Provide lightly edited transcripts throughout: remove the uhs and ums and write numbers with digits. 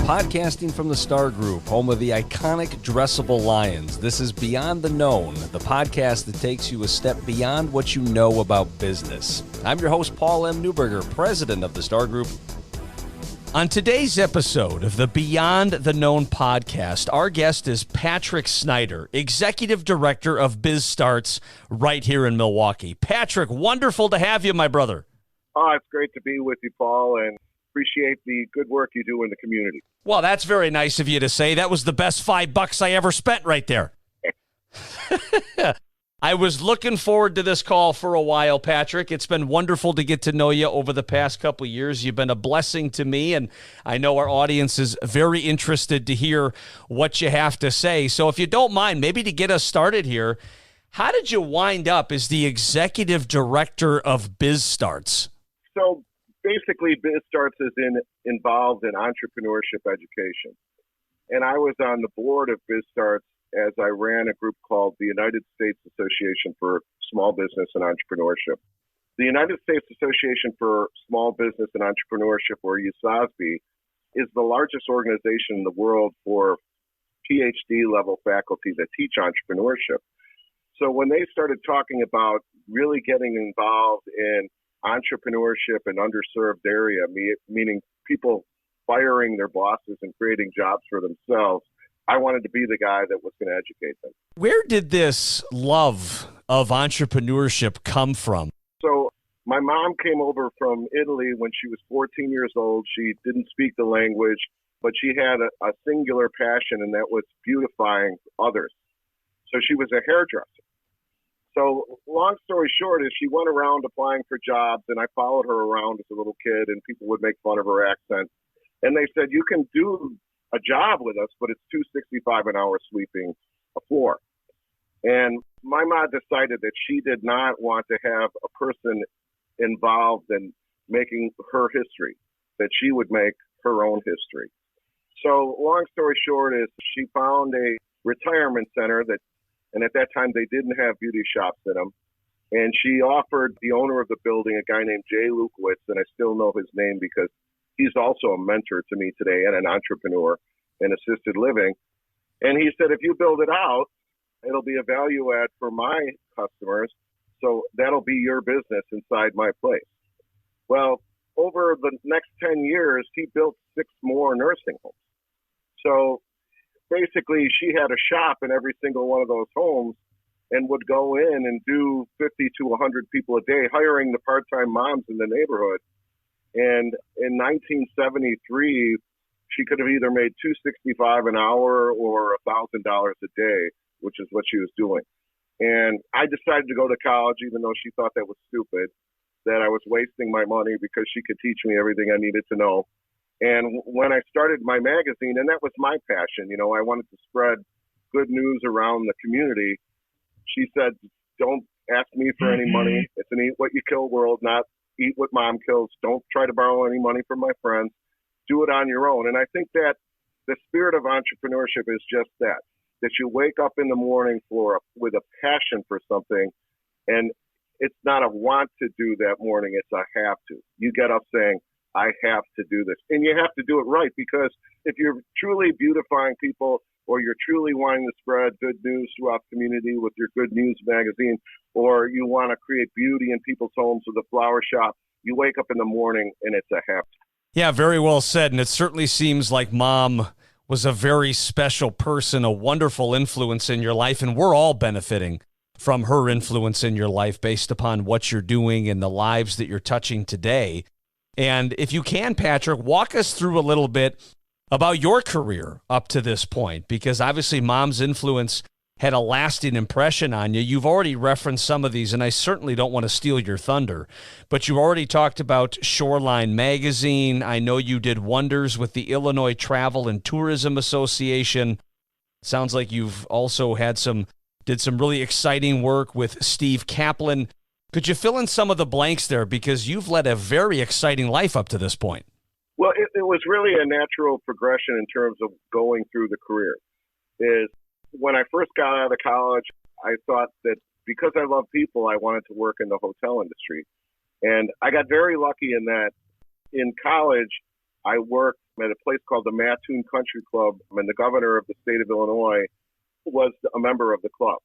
podcasting from the Star Group, home of the iconic dressable lions. This is Beyond the Known, the podcast that takes you a step beyond what you know about business. I'm your host, Paul M. Newberger, president of the Star Group. On today's episode of the Beyond the Known podcast, our guest is Patrick Snyder, Executive Director of Bizstarts right here in Milwaukee. Patrick, wonderful to have you, my brother. Oh, it's great to be with you, Paul, and appreciate the good work you do in the community. Well, that's very nice of you to say. That was the best $5 I ever spent right there. I was looking forward to this call for a while, Patrick. It's been wonderful to get to know you over the past couple of years. You've been a blessing to me, and I know our audience is very interested to hear what you have to say. So if you don't mind, maybe to get us started here, how did you wind up as the Executive Director of Bizstarts? So basically, Bizstarts is involved in entrepreneurship education. And I was on the board of Bizstarts as I ran a group called the United States Association for Small Business and Entrepreneurship. The United States Association for Small Business and Entrepreneurship, or USASB, is the largest organization in the world for PhD-level faculty that teach entrepreneurship. So when they started talking about really getting involved in entrepreneurship in underserved area, meaning people firing their bosses and creating jobs for themselves, I wanted to be the guy that was going to educate them. Where did this love of entrepreneurship come from? So my mom came over from Italy when she was 14 years old. She didn't speak the language, but she had a singular passion, and that was beautifying others. So she was a hairdresser. So long story short is she went around applying for jobs, and I followed her around as a little kid, and people would make fun of her accent. And they said, you can do a job with us, but it's $2.65 an hour sweeping a floor. And my mom decided that she did not want to have a person involved in making her history, that she would make her own history. So long story short is she found a retirement center and at that time they didn't have beauty shops in them. And she offered the owner of the building, a guy named Jay Lukowitz, and I still know his name because he's also a mentor to me today and an entrepreneur in assisted living. And he said, if you build it out, it'll be a value add for my customers. So that'll be your business inside my place. Well, over the next 10 years, he built 6 more nursing homes. So basically, she had a shop in every single one of those homes and would go in and do 50 to 100 people a day, hiring the part-time moms in the neighborhood. And in 1973, she could have either made $2.65 an hour or $1,000 a day, which is what she was doing. And I decided to go to college, even though she thought that was stupid, that I was wasting my money because she could teach me everything I needed to know. And when I started my magazine, and that was my passion, I wanted to spread good news around the community. She said, don't ask me for any money. It's an eat what you kill world, not eat what mom kills. Don't try to borrow any money from my friends. Do it on your own. And I think that the spirit of entrepreneurship is just that you wake up in the morning with a passion for something, and it's not a want to do that morning, it's a have to. You get up saying, I have to do this. And you have to do it right, because if you're truly beautifying people, or you're truly wanting to spread good news throughout the community with your Good News magazine, or you want to create beauty in people's homes with a flower shop, you wake up in the morning and it's a have to. Yeah, very well said. And it certainly seems like Mom was a very special person, a wonderful influence in your life, and we're all benefiting from her influence in your life based upon what you're doing and the lives that you're touching today. And if you can, Patrick, walk us through a little bit about your career up to this point, because obviously Mom's influence had a lasting impression on you. You've already referenced some of these, and I certainly don't want to steal your thunder, but you already talked about Shoreline Magazine. I know you did wonders with the Illinois Travel and Tourism Association. Sounds like you've also did some really exciting work with Steve Kaplan. Could you fill in some of the blanks there, because you've led a very exciting life up to this point? Well, it was really a natural progression in terms of going through the career. When I first got out of college, I thought that because I love people, I wanted to work in the hotel industry. And I got very lucky in that in college, I worked at a place called the Mattoon Country Club, and the governor of the state of Illinois was a member of the club.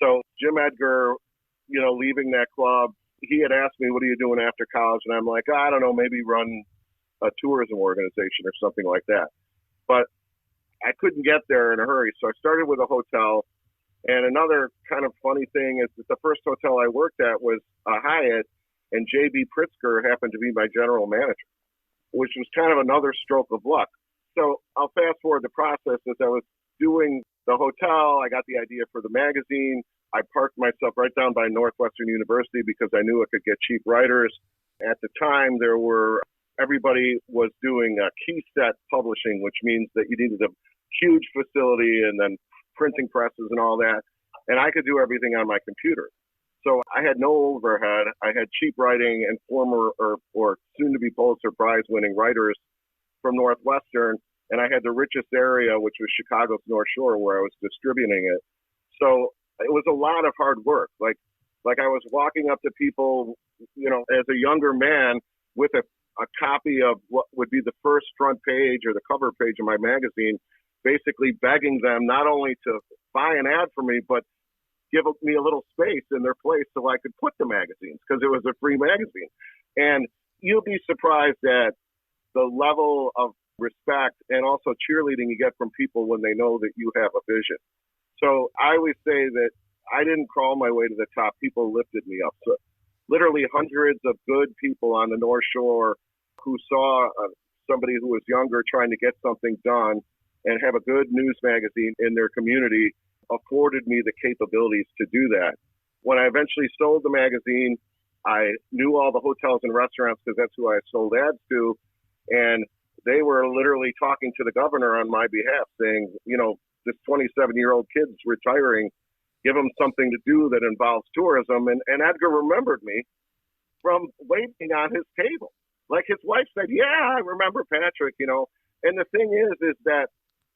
So Jim Edgar, leaving that club, he had asked me, what are you doing after college? And I'm like, I don't know, maybe run a tourism organization or something like that. But I couldn't get there in a hurry. So I started with a hotel. And another kind of funny thing is that the first hotel I worked at was a Hyatt, and J.B. Pritzker happened to be my general manager, which was kind of another stroke of luck. So I'll fast forward the process. As I was doing the hotel, I got the idea for the magazine. I parked myself right down by Northwestern University because I knew I could get cheap writers. At the time, everybody was doing key set publishing, which means that you needed a huge facility and then printing presses and all that. And I could do everything on my computer. So I had no overhead. I had cheap writing and former or soon-to-be Pulitzer Prize-winning writers from Northwestern, and I had the richest area, which was Chicago's North Shore, where I was distributing it. So it was a lot of hard work. Like I was walking up to people, as a younger man with a copy of what would be the first front page or the cover page of my magazine, basically begging them not only to buy an ad for me, but give me a little space in their place so I could put the magazines, because it was a free magazine. And you'll be surprised at the level of respect and also cheerleading you get from people when they know that you have a vision. So I always say that I didn't crawl my way to the top. People lifted me up. So literally hundreds of good people on the North Shore who saw somebody who was younger trying to get something done and have a good news magazine in their community afforded me the capabilities to do that. When I eventually sold the magazine, I knew all the hotels and restaurants because that's who I sold ads to. And they were literally talking to the governor on my behalf saying, this 27-year-old kid's retiring, give him something to do that involves tourism. And Edgar remembered me from waiting on his table. Like his wife said, yeah, I remember Patrick, And the thing is that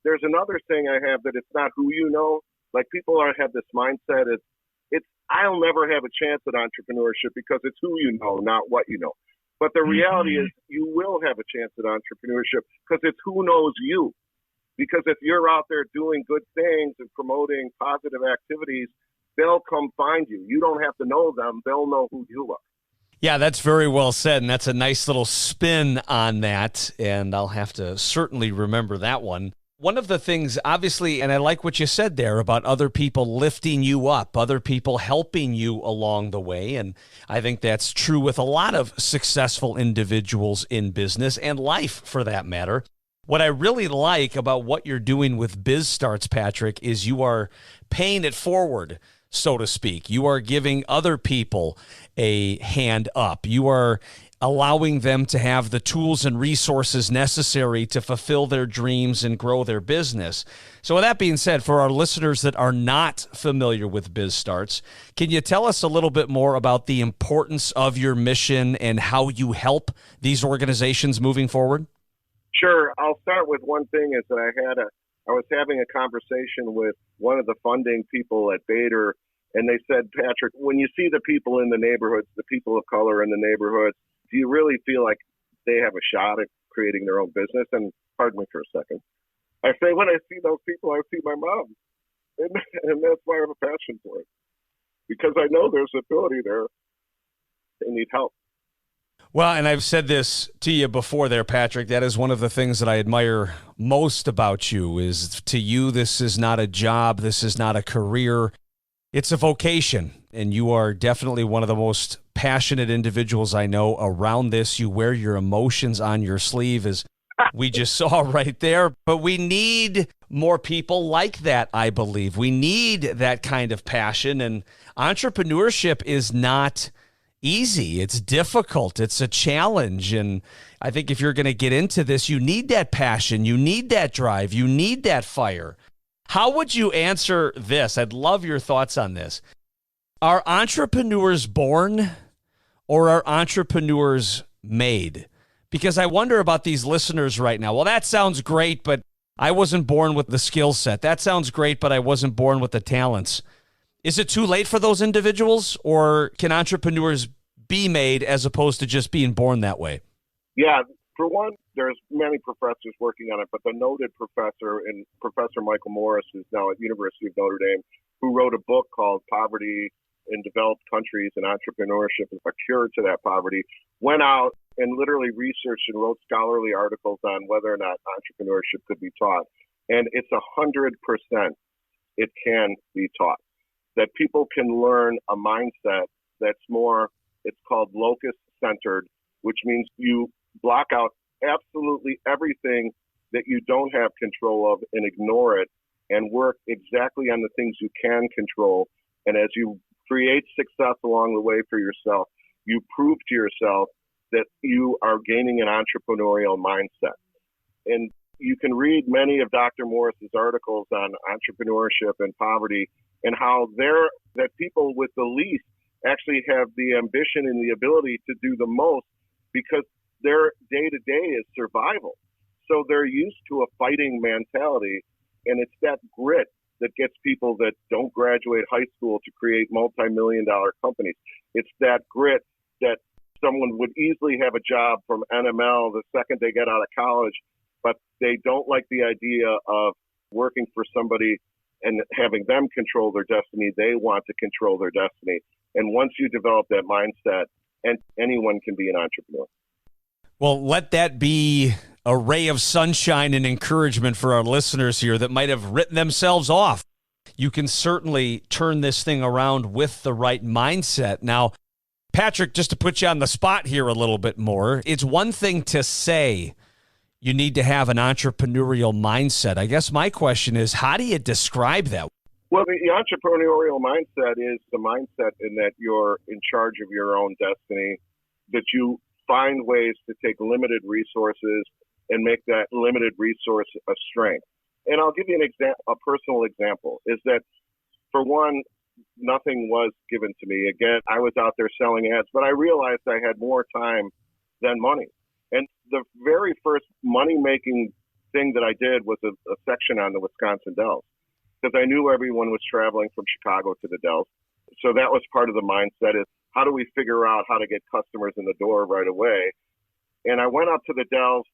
there's another thing I have that it's not who you know. Like people have this mindset it's I'll never have a chance at entrepreneurship because it's who you know, not what you know. But the reality is you will have a chance at entrepreneurship because it's who knows you. Because if you're out there doing good things and promoting positive activities, they'll come find you. You don't have to know them. They'll know who you are. Yeah, that's very well said, and that's a nice little spin on that, and I'll have to certainly remember that one. One of the things, obviously, and I like what you said there about other people lifting you up, other people helping you along the way, and I think that's true with a lot of successful individuals in business and life, for that matter. What I really like about what you're doing with Bizstarts, Patrick, is you are paying it forward, so to speak. You are giving other people a hand up. You are allowing them to have the tools and resources necessary to fulfill their dreams and grow their business. So with that being said, for our listeners that are not familiar with Bizstarts, can you tell us a little bit more about the importance of your mission and how you help these organizations moving forward? Sure. I'll start with one thing is that I was having a conversation with one of the funding people at Bader, and they said, Patrick, when you see the people in the neighborhoods, the people of color in the neighborhoods, do you really feel like they have a shot at creating their own business? And pardon me for a second. I say, when I see those people, I see my mom. And that's why I have a passion for it. Because I know there's ability there. They need help. Well, and I've said this to you before there, Patrick. That is one of the things that I admire most about you is to you, this is not a job. This is not a career. It's a vocation. And you are definitely one of the most passionate individuals I know around this. You wear your emotions on your sleeve, as we just saw right there. But we need more people like that, I believe. We need that kind of passion. And entrepreneurship is not easy. It's difficult. It's a challenge. And I think if you're going to get into this, you need that passion. You need that drive. You need that fire. How would you answer this? I'd love your thoughts on this. Are entrepreneurs born or are entrepreneurs made? Because I wonder about these listeners right now. Well, that sounds great, but I wasn't born with the skill set. That sounds great, but I wasn't born with the talents. Is it too late for those individuals, or can entrepreneurs be made as opposed to just being born that way? Yeah, for one, there's many professors working on it, but the noted professor, and Professor Michael Morris, is now at University of Notre Dame, who wrote a book called Poverty in Developed Countries and Entrepreneurship, a Cure to That Poverty, went out and literally researched and wrote scholarly articles on whether or not entrepreneurship could be taught. And it's 100% it can be taught. That people can learn a mindset that's more, it's called locus-centered, which means you block out absolutely everything that you don't have control of and ignore it and work exactly on the things you can control. And as you create success along the way for yourself, you prove to yourself that you are gaining an entrepreneurial mindset. And you can read many of Dr. Morris's articles on entrepreneurship and poverty and how that people with the least actually have the ambition and the ability to do the most because their day-to-day is survival. So they're used to a fighting mentality, and it's that grit that gets people that don't graduate high school to create multi-million-dollar companies. It's that grit that someone would easily have a job from NML the second they get out of college, but they don't like the idea of working for somebody and having them control their destiny. They want to control their destiny. And once you develop that mindset, and anyone can be an entrepreneur. Well, let that be a ray of sunshine and encouragement for our listeners here that might have written themselves off. You can certainly turn this thing around with the right mindset. Now, Patrick, just to put you on the spot here a little bit more, it's one thing to say you need to have an entrepreneurial mindset. I guess my question is, how do you describe that? Well, the entrepreneurial mindset is the mindset in that you're in charge of your own destiny, that you find ways to take limited resources and make that limited resource a strength. And I'll give you a personal example, is that, for one, nothing was given to me. Again, I was out there selling ads, but I realized I had more time than money. And the very first money-making thing that I did was a section on the Wisconsin Dells, because I knew everyone was traveling from Chicago to the Dells. So that was part of the mindset, is how do we figure out how to get customers in the door right away? And I went out to the Dells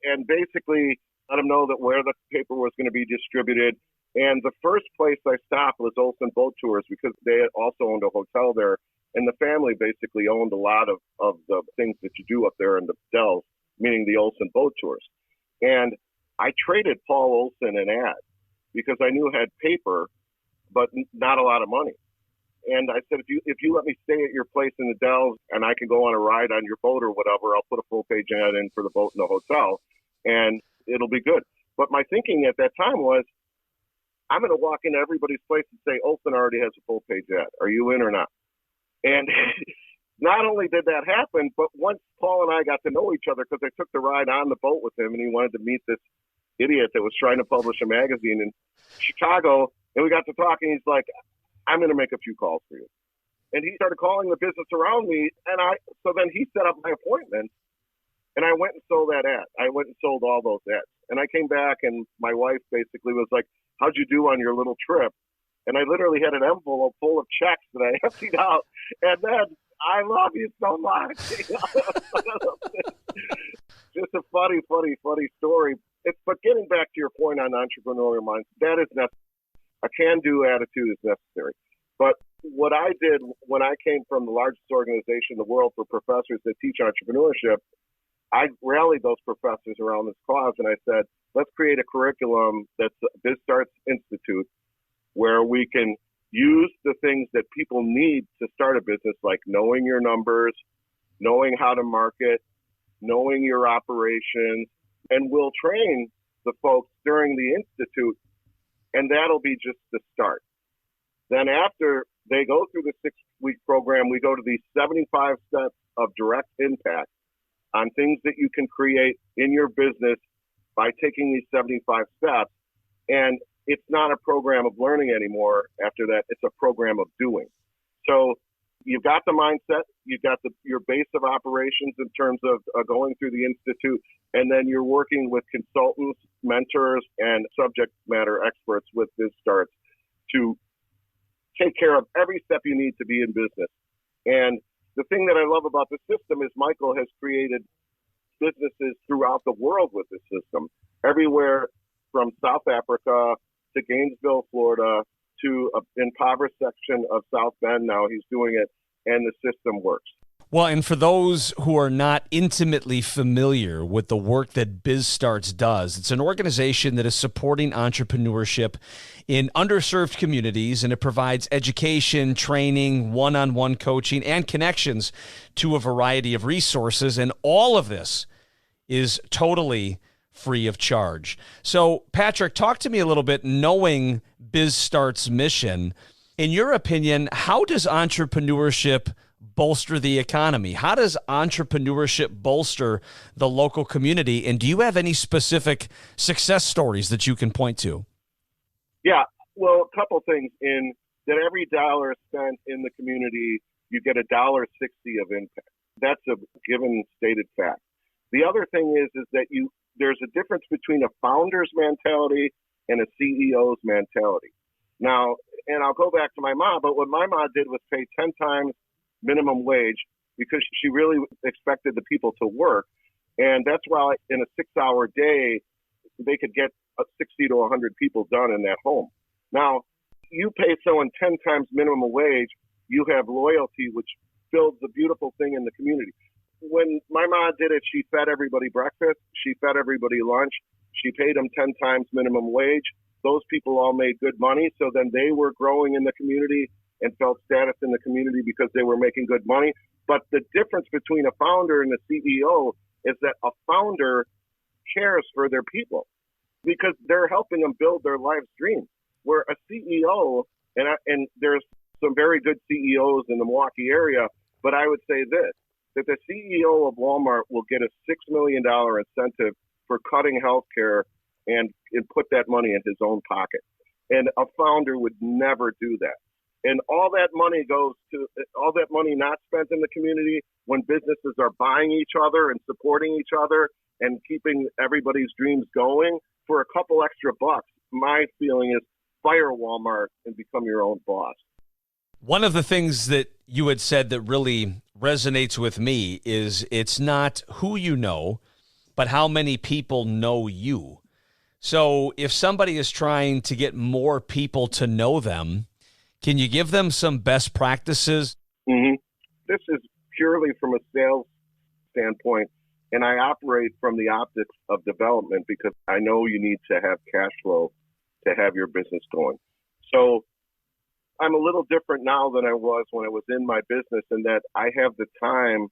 and basically let them know that where the paper was going to be distributed. And the first place I stopped was Olson Boat Tours, because they had also owned a hotel there. And the family basically owned a lot of the things that you do up there in the Dells, meaning the Olson Boat Tours. And I traded Paul Olson an ad because I knew I had paper, but not a lot of money. And I said, if you let me stay at your place in the Dells and I can go on a ride on your boat or whatever, I'll put a full page ad in for the boat in the hotel and it'll be good. But my thinking at that time was, I'm going to walk into everybody's place and say, Olson already has a full page ad. Are you in or not? And not only did that happen, but once Paul and I got to know each other, because I took the ride on the boat with him and he wanted to meet this idiot that was trying to publish a magazine in Chicago, and we got to talking, he's like, I'm going to make a few calls for you. And he started calling the business around me, and so then he set up my appointment, and I went and sold that ad. I went and sold all those ads. And I came back, and my wife basically was like, how'd you do on your little trip? And I literally had an envelope full of checks that I emptied out. And then, I love you so much. Just a funny story. But getting back to your point on entrepreneurial mindset, that is necessary. A can-do attitude is necessary. But what I did when I came from the largest organization in the world for professors that teach entrepreneurship, I rallied those professors around this cause, and I said, let's create a curriculum that's Bizstarts Institute, where we can use the things that people need to start a business, like knowing your numbers, knowing how to market, knowing your operations, and we'll train the folks during the institute, and that'll be just the start. Then after they go through the 6-week program, we go to these 75 steps of direct impact on things that you can create in your business by taking these 75 steps. And it's not a program of learning anymore after that. It's a program of doing. So you've got the mindset, you've got your base of operations in terms of going through the institute, and then you're working with consultants, mentors, and subject matter experts with Bizstarts to take care of every step you need to be in business. And the thing that I love about the system is Michael has created businesses throughout the world with this system, everywhere from South Africa to Gainesville, Florida, to an impoverished section of South Bend. Now he's doing it, and the system works. Well, and for those who are not intimately familiar with the work that Bizstarts does, it's an organization that is supporting entrepreneurship in underserved communities, and it provides education, training, one-on-one coaching, and connections to a variety of resources, and all of this is totally free of charge. So, Patrick, talk to me a little bit, knowing Bizstarts' mission. In your opinion, how does entrepreneurship bolster the economy? How does entrepreneurship bolster the local community? And do you have any specific success stories that you can point to? Yeah, well, a couple things. In that every dollar spent in the community, you get $1.60 of impact. That's a given stated fact. The other thing is that there's a difference between a founder's mentality and a CEO's mentality. Now, and I'll go back to my mom, but what my mom did was pay 10 times minimum wage because she really expected the people to work. And that's why in a 6-hour day, they could get 60 to 100 people done in that home. Now, you pay someone 10 times minimum wage, you have loyalty, which builds a beautiful thing in the community. When my mom did it, she fed everybody breakfast. She fed everybody lunch. She paid them 10 times minimum wage. Those people all made good money. So then they were growing in the community and felt status in the community because they were making good money. But the difference between a founder and a CEO is that a founder cares for their people because they're helping them build their life's dream. Where a CEO, and there's some very good CEOs in the Milwaukee area, but I would say this, that the CEO of Walmart will get a $6 million incentive for cutting healthcare and put that money in his own pocket. And a founder would never do that. And all that money not spent in the community when businesses are buying each other and supporting each other and keeping everybody's dreams going for a couple extra bucks. My feeling is fire Walmart and become your own boss. One of the things that you had said that really resonates with me is it's not who you know, but how many people know you. So if somebody is trying to get more people to know them, can you give them some best practices? Mm-hmm. This is purely from a sales standpoint, and I operate from the optics of development because I know you need to have cash flow to have your business going. So I'm a little different now than I was when I was in my business in that I have the time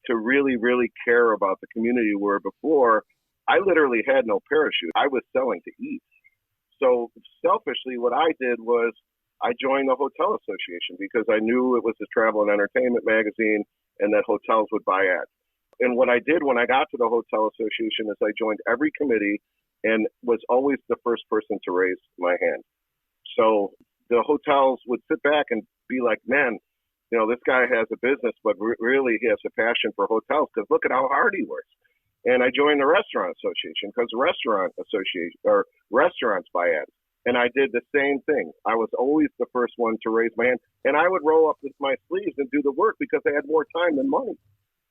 to really, really care about the community, where before I literally had no parachute. I was selling to eat. So selfishly, what I did was I joined the Hotel Association because I knew it was a travel and entertainment magazine and that hotels would buy ads. And what I did when I got to the Hotel Association is I joined every committee and was always the first person to raise my hand. So the hotels would sit back and be like, man, you know, this guy has a business, but really he has a passion for hotels because look at how hard he works. And I joined the Restaurant Association because restaurants buy ads. And I did the same thing. I was always the first one to raise my hand. And I would roll up my sleeves and do the work because I had more time than money.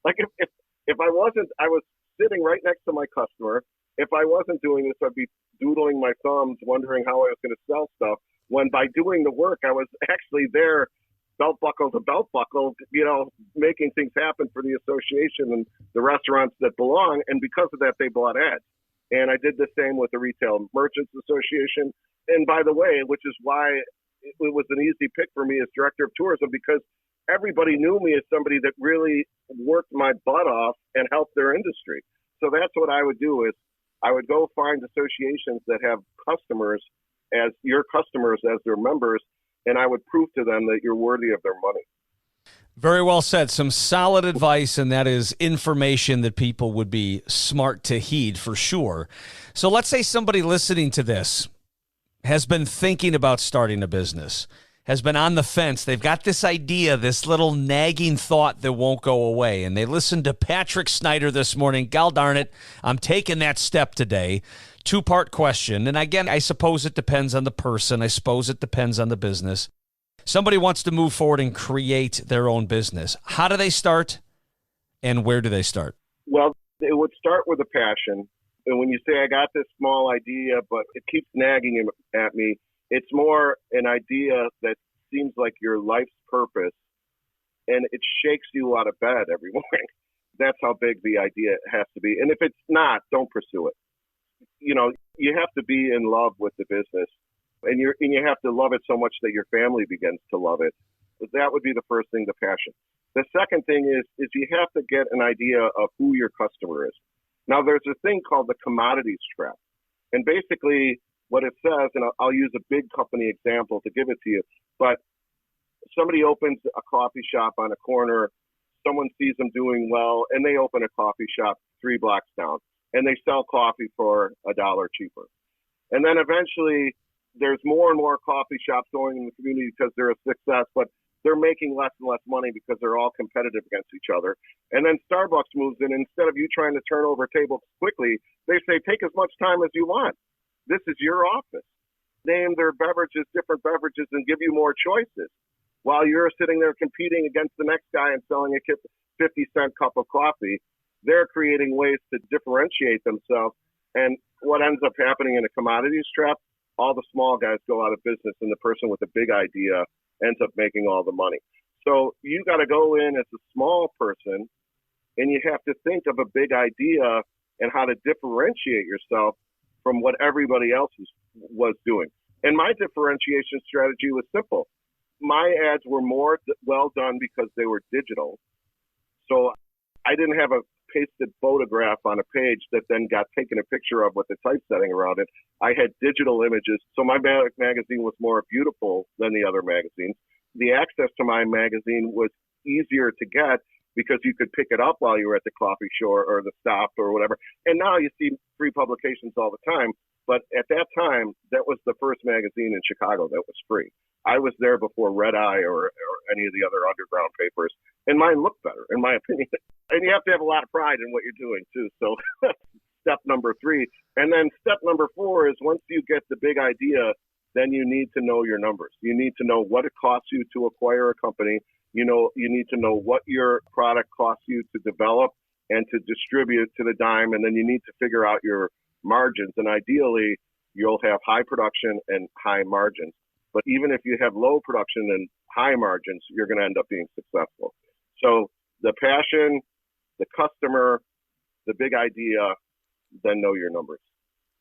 Like if I wasn't, I was sitting right next to my customer. If I wasn't doing this, I'd be doodling my thumbs, wondering how I was going to sell stuff. When by doing the work, I was actually there, belt buckle to belt buckle, you know, making things happen for the association and the restaurants that belong. And because of that, they bought ads. And I did the same with the Retail Merchants Association. And by the way, which is why it was an easy pick for me as director of tourism, because everybody knew me as somebody that really worked my butt off and helped their industry. So that's what I would do is I would go find associations that have customers as your customers, as their members, and I would prove to them that you're worthy of their money. Very well said. Some solid advice, and that is information that people would be smart to heed for sure. So let's say somebody listening to this has been thinking about starting a business, has been on the fence. They've got this idea, this little nagging thought that won't go away. And they listened to Patrick Snyder this morning. God darn it, I'm taking that step today. Two-part question. And again, I suppose it depends on the person. I suppose it depends on the business. Somebody wants to move forward and create their own business. How do they start and where do they start? Well, It would start with a passion. And when you say, I got this small idea, but it keeps nagging at me, it's more an idea that seems like your life's purpose, and it shakes you out of bed every morning. That's how big the idea has to be. And if it's not, don't pursue it. You have to be in love with the business, and you have to love it so much that your family begins to love it. That would be the first thing, the passion. The second thing is you have to get an idea of who your customer is. Now, there's a thing called the commodities trap. And basically what it says, and I'll use a big company example to give it to you, but somebody opens a coffee shop on a corner, someone sees them doing well, and they open a coffee shop 3 blocks down, and they sell coffee for $1 cheaper. And then eventually there's more and more coffee shops going in the community because they're a success, but they're making less and less money because they're all competitive against each other. And then Starbucks moves in. Instead of you trying to turn over tables quickly, they say, take as much time as you want. This is your office. Name their beverages, different beverages, and give you more choices. While you're sitting there competing against the next guy and selling a 50-cent cup of coffee, they're creating ways to differentiate themselves. And what ends up happening in a commodities trap, all the small guys go out of business, and the person with the big idea ends up making all the money. So you got to go in as a small person, and you have to think of a big idea and how to differentiate yourself from what everybody else was doing. And my differentiation strategy was simple. My ads were more well done because they were digital. So I didn't have a pasted photograph on a page that then got taken a picture of with the typesetting around it. I had digital images. So my magazine was more beautiful than the other magazines. The access to my magazine was easier to get because you could pick it up while you were at the coffee shop or the stop or whatever. And now you see free publications all the time. But at that time, that was the first magazine in Chicago that was free. I was there before Red Eye or any of the other underground papers, and mine looked better, in my opinion. And you have to have a lot of pride in what you're doing, too. So step number 3. And then step number 4 is once you get the big idea, then you need to know your numbers. You need to know what it costs you to acquire a company. You need to know what your product costs you to develop and to distribute to the dime, and then you need to figure out your margins. And ideally, you'll have high production and high margins. But even if you have low production and high margins, you're going to end up being successful. So the passion, the customer, the big idea, then know your numbers.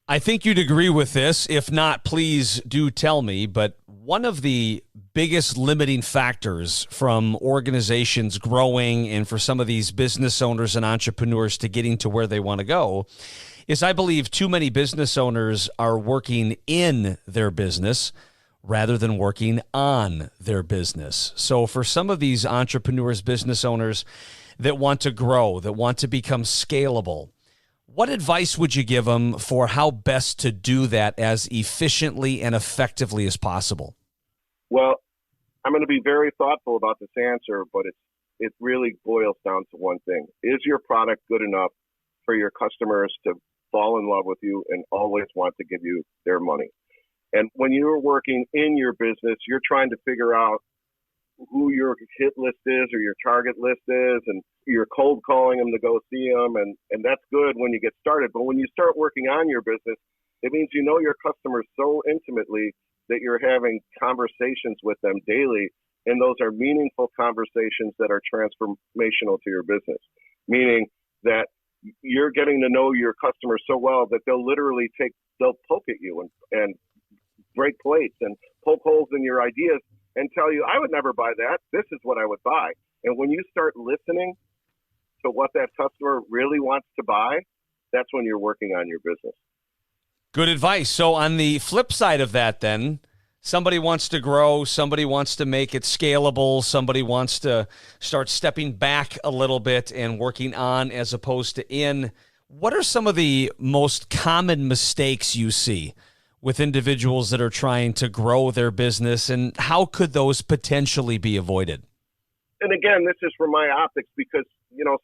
I think you'd agree with this. If not, please do tell me. But one of the biggest limiting factors from organizations growing and for some of these business owners and entrepreneurs to getting to where they want to go is I believe too many business owners are working in their business rather than working on their business. So for some of these entrepreneurs, business owners that want to grow, that want to become scalable, what advice would you give them for how best to do that as efficiently and effectively as possible? Well, I'm going to be very thoughtful about this answer, but it really boils down to one thing. Is your product good enough for your customers to fall in love with you and always want to give you their money? And when you're working in your business, you're trying to figure out who your hit list is or your target list is, and you're cold calling them to go see them. And that's good when you get started. But when you start working on your business, it means you know your customers so intimately that you're having conversations with them daily. And those are meaningful conversations that are transformational to your business, meaning that you're getting to know your customers so well that they'll poke at you and break plates and poke holes in your ideas and tell you, I would never buy that. This is what I would buy. And when you start listening to what that customer really wants to buy, that's when you're working on your business. Good advice. So on the flip side of that, then, somebody wants to grow, somebody wants to make it scalable, somebody wants to start stepping back a little bit and working on as opposed to in. What are some of the most common mistakes you see with individuals that are trying to grow their business, and how could those potentially be avoided? And again, this is from my optics because,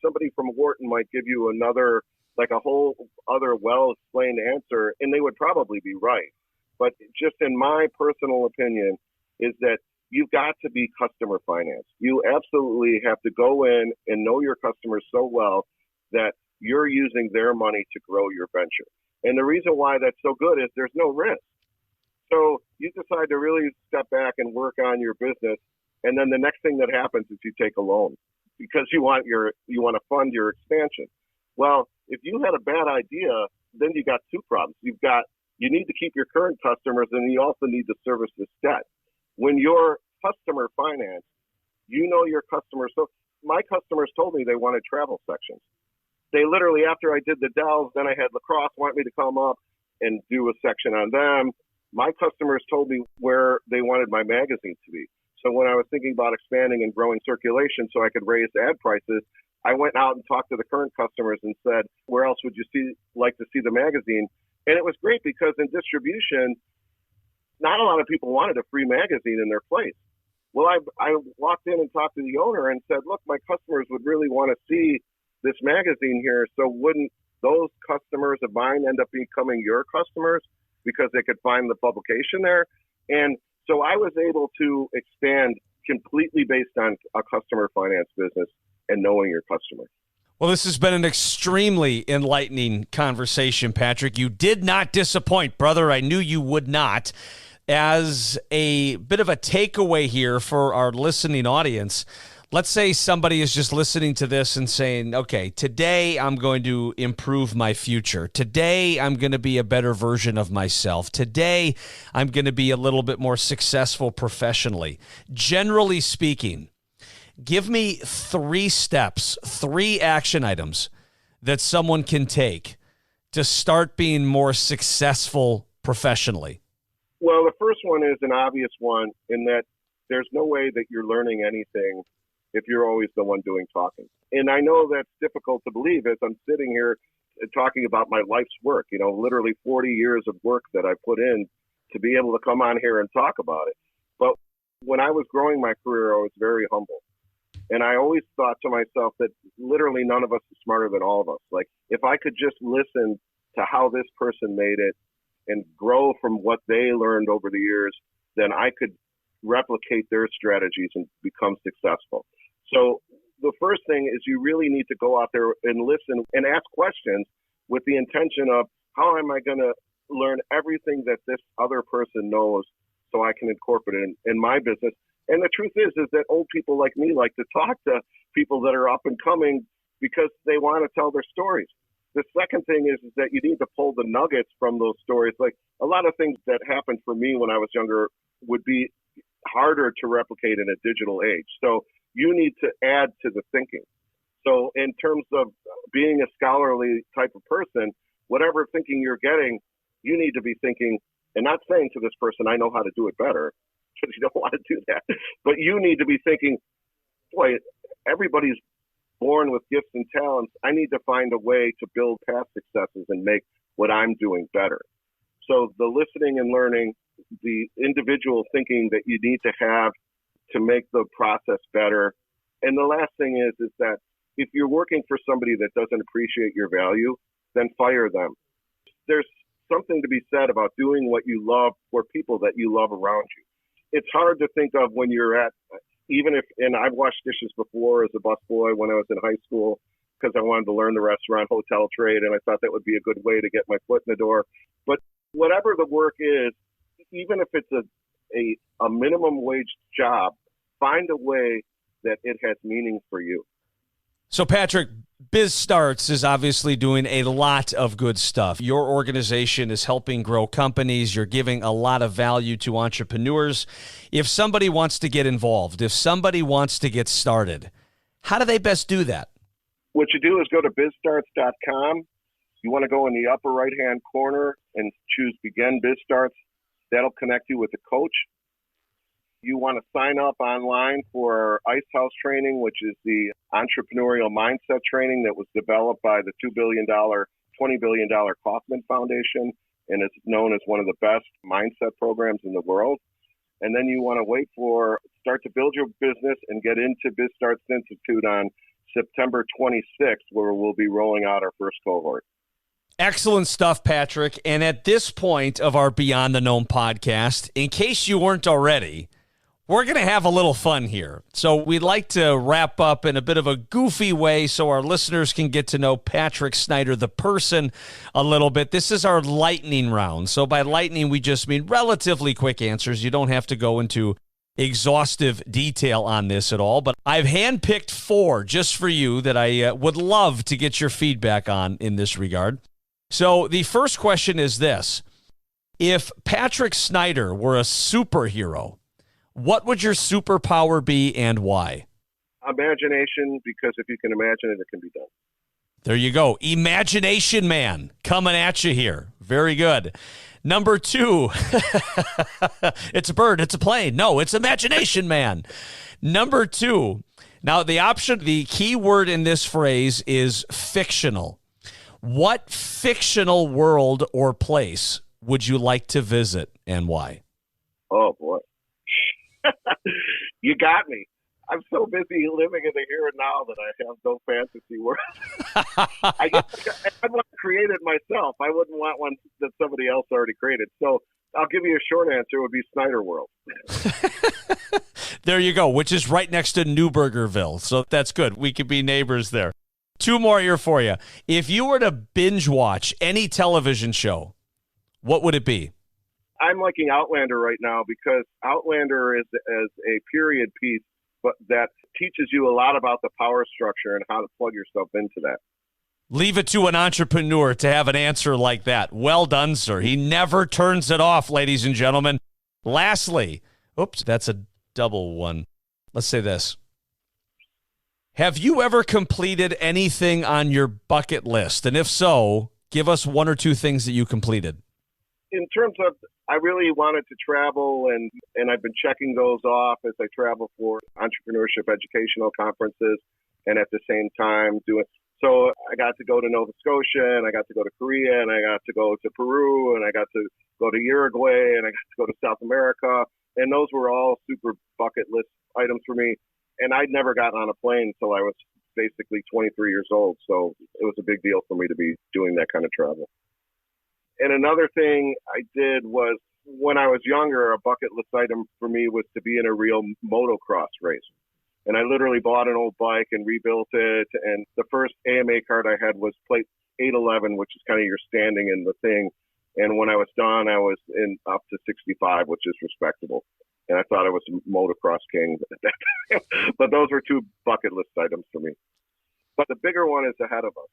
somebody from Wharton might give you another, like a whole other well-explained answer, and they would probably be right. But just in my personal opinion is that you've got to be customer financed. You absolutely have to go in and know your customers so well that you're using their money to grow your venture. And the reason why that's so good is there's no risk. So you decide to really step back and work on your business, and then the next thing that happens is you take a loan because you want to fund your expansion. Well, if you had a bad idea, then you got two problems. You need to keep your current customers, and you also need to service this debt. When you're customer finance, you know your customers. So my customers told me they wanted travel sections. They literally, after I did the Dells, then I had Lacrosse want me to come up and do a section on them. My customers told me where they wanted my magazine to be. So when I was thinking about expanding and growing circulation so I could raise ad prices, I went out and talked to the current customers and said, where else would you like to see the magazine? And it was great because in distribution, not a lot of people wanted a free magazine in their place. Well, I walked in and talked to the owner and said, look, my customers would really want to see this magazine here. So wouldn't those customers of mine end up becoming your customers because they could find the publication there? And so I was able to expand completely based on a customer finance business and knowing your customer. Well, this has been an extremely enlightening conversation, Patrick. You did not disappoint, brother. I knew you would not. As a bit of a takeaway here for our listening audience, let's say somebody is just listening to this and saying, okay, today I'm going to improve my future. Today I'm going to be a better version of myself. Today I'm going to be a little bit more successful professionally. Generally speaking, give me 3 steps, 3 action items that someone can take to start being more successful professionally. Well, the first one is an obvious one in that there's no way that you're learning anything if you're always the one doing talking. And I know that's difficult to believe as I'm sitting here talking about my life's work, literally 40 years of work that I put in to be able to come on here and talk about it. But when I was growing my career, I was very humble. And I always thought to myself that literally none of us is smarter than all of us. Like, if I could just listen to how this person made it and grow from what they learned over the years, then I could replicate their strategies and become successful. So the first thing is you really need to go out there and listen and ask questions with the intention of, how am I going to learn everything that this other person knows so I can incorporate it in my business? And the truth is that old people like me like to talk to people that are up and coming because they want to tell their stories. The second thing is that you need to pull the nuggets from those stories. Like, a lot of things that happened for me when I was younger would be harder to replicate in a digital age. So you need to add to the thinking. So in terms of being a scholarly type of person, whatever thinking you're getting, you need to be thinking, and not saying to this person, I know how to do it better, because you don't want to do that. But you need to be thinking, boy, everybody's born with gifts and talents. I need to find a way to build past successes and make what I'm doing better. So the listening and learning, the individual thinking that you need to have to make the process better. And the last thing is that if you're working for somebody that doesn't appreciate your value, then fire them. There's something to be said about doing what you love for people that you love around you. It's hard to think of when you're and I've washed dishes before as a busboy when I was in high school because I wanted to learn the restaurant hotel trade, and I thought that would be a good way to get my foot in the door. But whatever the work is, even if it's a minimum wage job, find a way that it has meaning for you. So, Patrick, Bizstarts is obviously doing a lot of good stuff. Your organization is helping grow companies. You're giving a lot of value to entrepreneurs. If somebody wants to get involved, if somebody wants to get started, how do they best do that? What you do is go to bizstarts.com. You want to go in the upper right-hand corner and choose Begin Bizstarts. That'll connect you with a coach. You want to sign up online for Ice House training, which is the entrepreneurial mindset training that was developed by the $20 billion Kauffman Foundation, and it's known as one of the best mindset programs in the world. And then you want to start to build your business and get into Bizstarts Institute on September 26th, where we'll be rolling out our first cohort. Excellent stuff, Patrick. And at this point of our Beyond the Gnome podcast, in case you weren't already, We're going to have a little fun here. So we'd like to wrap up in a bit of a goofy way so our listeners can get to know Patrick Snyder, the person, a little bit. This is our lightning round. So by lightning, we just mean relatively quick answers. You don't have to go into exhaustive detail on this at all. But I've handpicked 4 just for you that I would love to get your feedback on in this regard. So the first question is this. If Patrick Snyder were a superhero, what would your superpower be and why? Imagination, because if you can imagine it, it can be done. There you go. Imagination man coming at you here. Very good. Number 2. It's a bird. It's a plane. No, it's imagination man. Number 2. Now, the key word in this phrase is fictional. What fictional world or place would you like to visit and why? Oh, boy. You got me. I'm so busy living in the here and now that I have no fantasy world. I guess I'd want to create it myself. I wouldn't want one that somebody else already created. So I'll give you a short answer. It would be Snyder World. There you go, which is right next to Newburgerville. So that's good. We could be neighbors there. 2 more here for you. If you were to binge watch any television show, what would it be? I'm liking Outlander right now because Outlander is a period piece, but that teaches you a lot about the power structure and how to plug yourself into that. Leave it to an entrepreneur to have an answer like that. Well done, sir. He never turns it off, ladies and gentlemen. Lastly, oops, that's a double one. Let's say this. Have you ever completed anything on your bucket list? And if so, give us 1 or 2 things that you completed. In terms of, I really wanted to travel, and I've been checking those off as I travel for entrepreneurship educational conferences, and at the same time doing. So I got to go to Nova Scotia, and I got to go to Korea, and I got to go to Peru, and I got to go to Uruguay, and I got to go to South America, and those were all super bucket list items for me. And I'd never gotten on a plane until I was basically 23 years old, so it was a big deal for me to be doing that kind of travel. And another thing I did was, when I was younger, a bucket list item for me was to be in a real motocross race. And I literally bought an old bike and rebuilt it. And the first AMA card I had was plate 811, which is kind of your standing in the thing. And when I was done, I was in up to 65, which is respectable. And I thought I was a motocross king at that time. But those were 2 bucket list items for me. But the bigger one is ahead of us.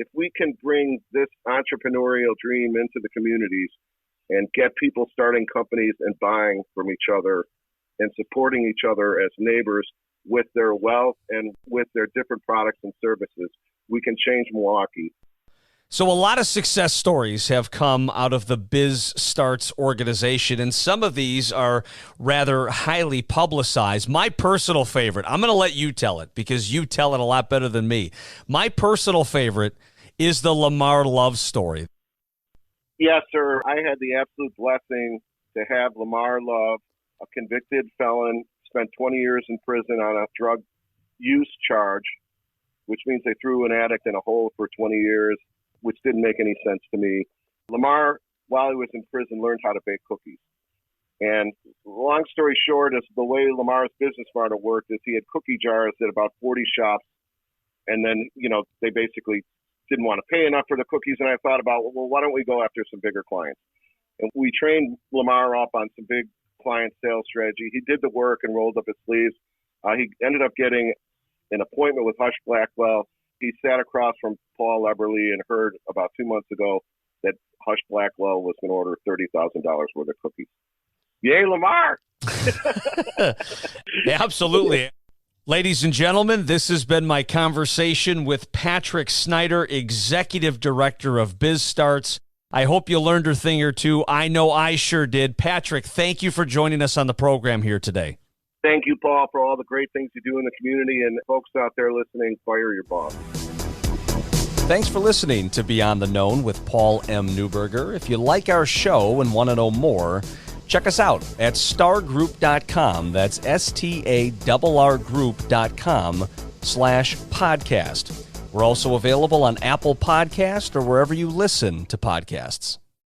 If we can bring this entrepreneurial dream into the communities and get people starting companies and buying from each other and supporting each other as neighbors with their wealth and with their different products and services, we can change Milwaukee. So a lot of success stories have come out of the BizStarts organization, and some of these are rather highly publicized. My personal favorite, I'm going to let you tell it because you tell it a lot better than me. My personal favorite is the Lamar Love story. Yes, sir. I had the absolute blessing to have Lamar Love, a convicted felon, spent 20 years in prison on a drug use charge, which means they threw an addict in a hole for 20 years, which didn't make any sense to me. Lamar, while he was in prison, learned how to bake cookies. And long story short, is the way Lamar's business model worked is he had cookie jars at about 40 shops. And then, they basically didn't want to pay enough for the cookies. And I thought about, well, why don't we go after some bigger clients? And we trained Lamar up on some big client sales strategy. He did the work and rolled up his sleeves. He ended up getting an appointment with Hush Blackwell. He sat across from Paul Eberly and heard about 2 months ago that Hush Blackwell was going to order $30,000 worth of cookies. Yay, Lamar! Absolutely. Ladies and gentlemen, this has been my conversation with Patrick Snyder, Executive Director of Bizstarts. I hope you learned a thing or two. I know I sure did. Patrick, thank you for joining us on the program here today. Thank you, Paul, for all the great things you do in the community. And folks out there listening, fire your boss. Thanks for listening to Beyond the Known with Paul M. Newberger. If you like our show and want to know more, check us out at stargroup.com. That's starrgroup.com/podcast. We're also available on Apple Podcast or wherever you listen to podcasts.